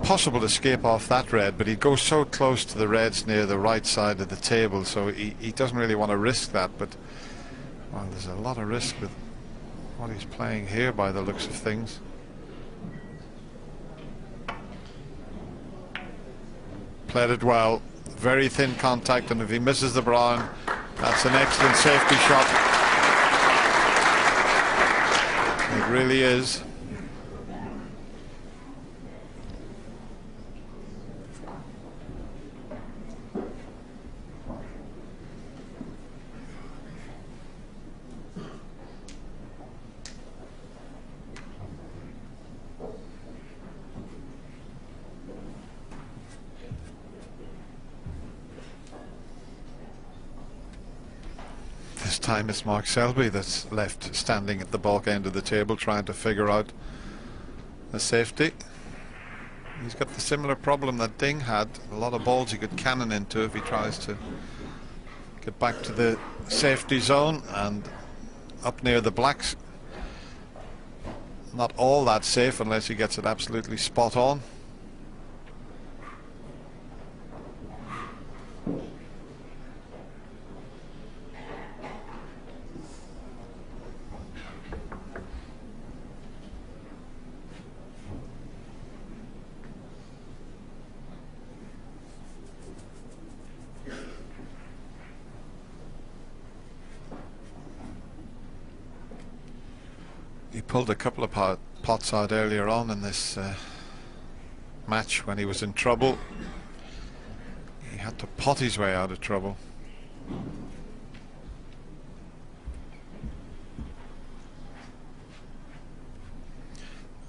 possible escape off that red, but he'd go so close to the reds near the right side of the table, so he doesn't really want to risk that. But well, there's a lot of risk with what he's playing here by the looks of things. Played it well, very thin contact, and if he misses the brown, that's an excellent safety shot. It really is. This time it's Mark Selby that's left standing at the bulk end of the table trying to figure out the safety. He's got the similar problem that Ding had. A lot of balls he could cannon into if he tries to get back to the safety zone, and up near the blacks, not all that safe unless he gets it absolutely spot on. He pulled a couple of pots out earlier on in this match when he was in trouble. He had to pot his way out of trouble.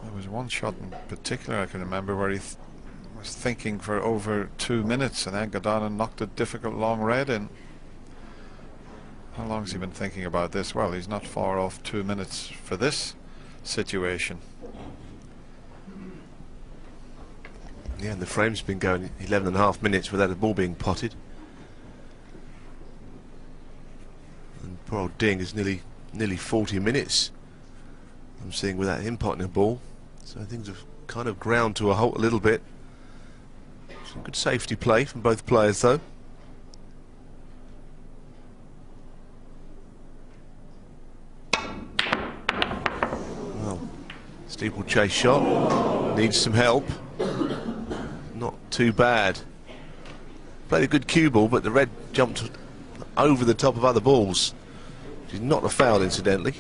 There was one shot in particular I can remember where he was thinking for over 2 minutes and then got down and knocked a difficult long red in. How long has he been thinking about this? Well, he's not far off 2 minutes for this situation. Yeah, and the frame's been going 11.5 minutes without the ball being potted. And poor old Ding is nearly 40 minutes I'm seeing without him potting a ball. So things have kind of ground to a halt a little bit. Some good safety play from both players though. Steeplechase shot, needs some help. Not too bad. Played a good cue ball, but the red jumped over the top of other balls, which is not a foul incidentally.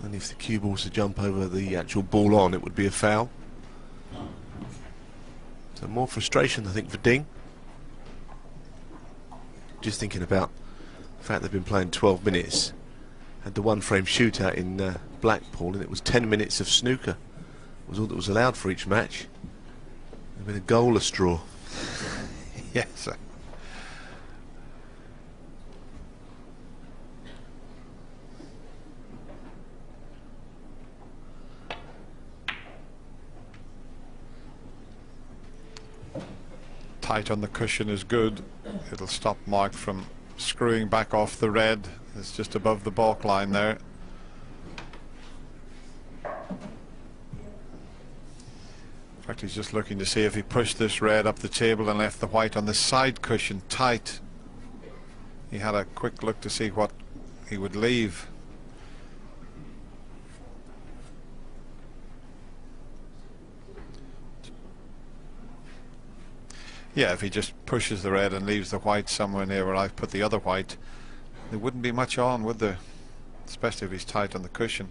And if the cue ball was to jump over the actual ball on, it would be a foul. So more frustration I think for Ding. Just thinking about the fact they've been playing 12 minutes. Had the one frame shootout in Blackpool, and it was 10 minutes of snooker. It was all that was allowed for each match. There'd been a goalless draw. Yes. Tight on the cushion is good. It'll stop Mark from screwing back off the red. It's just above the balk line there. In fact, he's just looking to see if he pushed this red up the table and left the white on the side cushion tight. He had a quick look to see what he would leave. Yeah, if he just pushes the red and leaves the white somewhere near where I've put the other white, there wouldn't be much on, would there? Especially if he's tight on the cushion.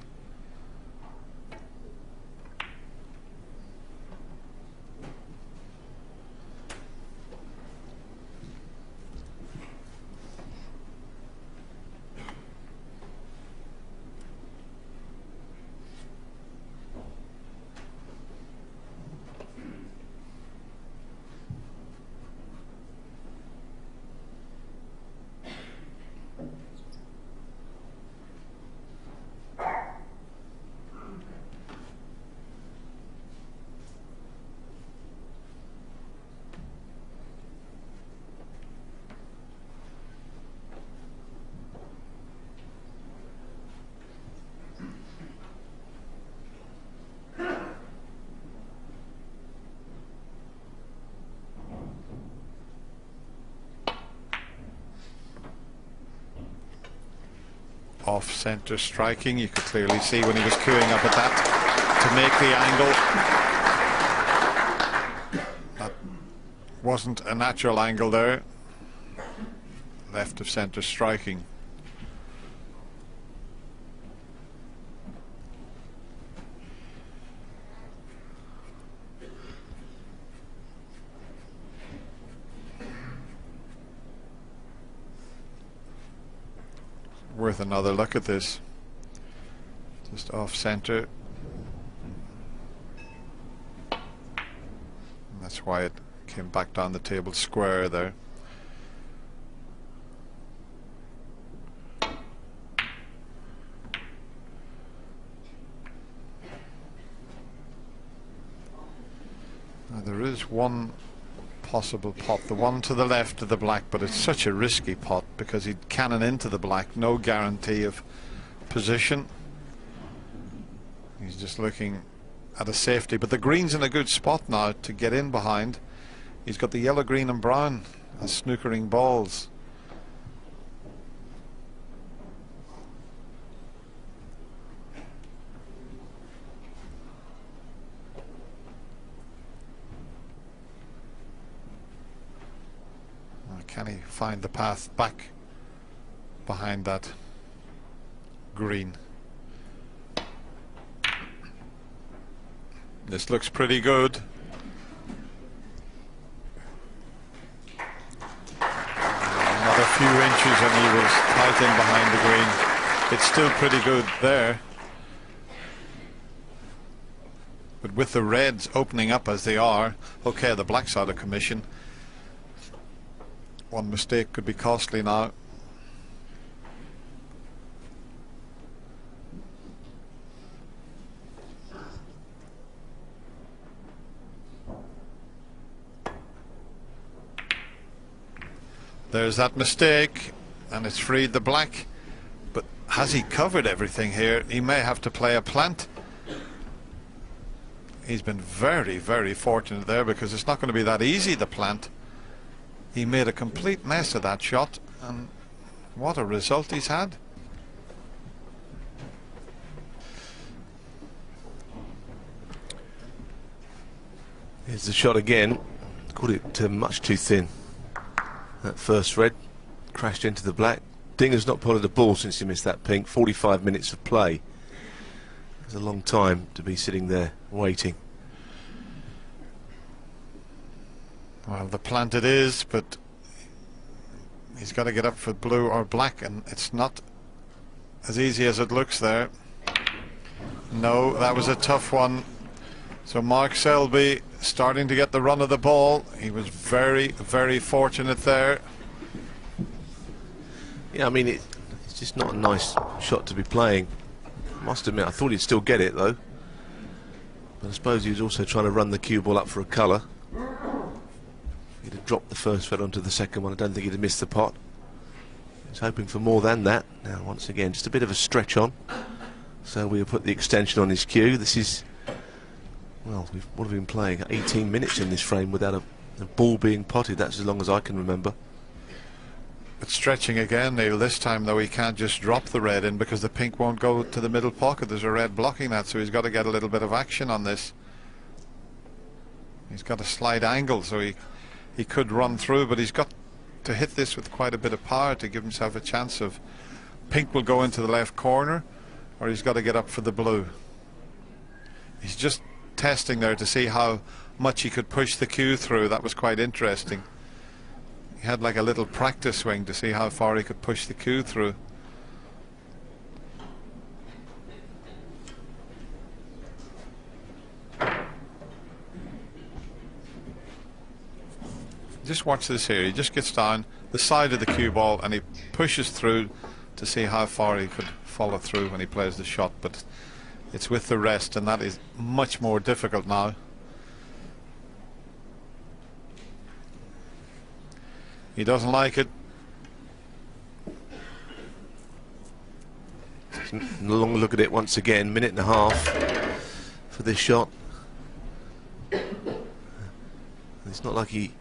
off-centre striking. You could clearly see when he was queuing up at that to make the angle. That wasn't a natural angle there. Left of centre striking. Worth another look at this. Just off centre. That's why it came back down the table square there. Now there is one possible pot, the one to the left of the black, but it's such a risky pot because he'd cannon into the black, no guarantee of position. He's just looking at a safety, but the green's in a good spot now to get in behind. He's got the yellow, green and brown as snookering balls. Can he find the path back behind that green? This looks pretty good. Another few inches and he was tight in behind the green. It's still pretty good there. But with the reds opening up as they are, okay, the black's out of commission. One mistake could be costly now. There's that mistake, and it's freed the black. But has he covered everything here? He may have to play a plant. He's been very, very fortunate there because it's not going to be that easy to plant. He made a complete mess of that shot, and what a result he's had. Here's the shot again. Caught it much too thin. That first red crashed into the black. Dinger's not put the ball since he missed that pink. 45 minutes of play. It's a long time to be sitting there waiting. Well, the plant it is, but he's got to get up for blue or black, and it's not as easy as it looks there. No, that was a tough one. So Mark Selby starting to get the run of the ball. He was very, very fortunate there. Yeah, I mean, it's just not a nice shot to be playing. I must admit, I thought he'd still get it, though. But I suppose he was also trying to run the cue ball up for a colour. He'd have dropped the first red onto the second one. I don't think he'd have missed the pot. He was hoping for more than that. Now, once again, just a bit of a stretch on. So we'll put the extension on his cue. This is, well, what have we been playing? 18 minutes in this frame without a ball being potted. That's as long as I can remember. But stretching again, Neil. This time, though, he can't just drop the red in because the pink won't go to the middle pocket. There's a red blocking that, so he's got to get a little bit of action on this. He's got a slight angle, so he could run through, but he's got to hit this with quite a bit of power to give himself a chance of pink will go into the left corner, or he's got to get up for the blue. He's just testing there to see how much he could push the cue through. That was quite interesting. He had like a little practice swing to see how far he could push the cue through. Just watch this here. He just gets down the side of the cue ball and he pushes through to see how far he could follow through when he plays the shot, but it's with the rest, and that is much more difficult now. He doesn't like it. A long look at it once again. Minute and a half for this shot. It's not like he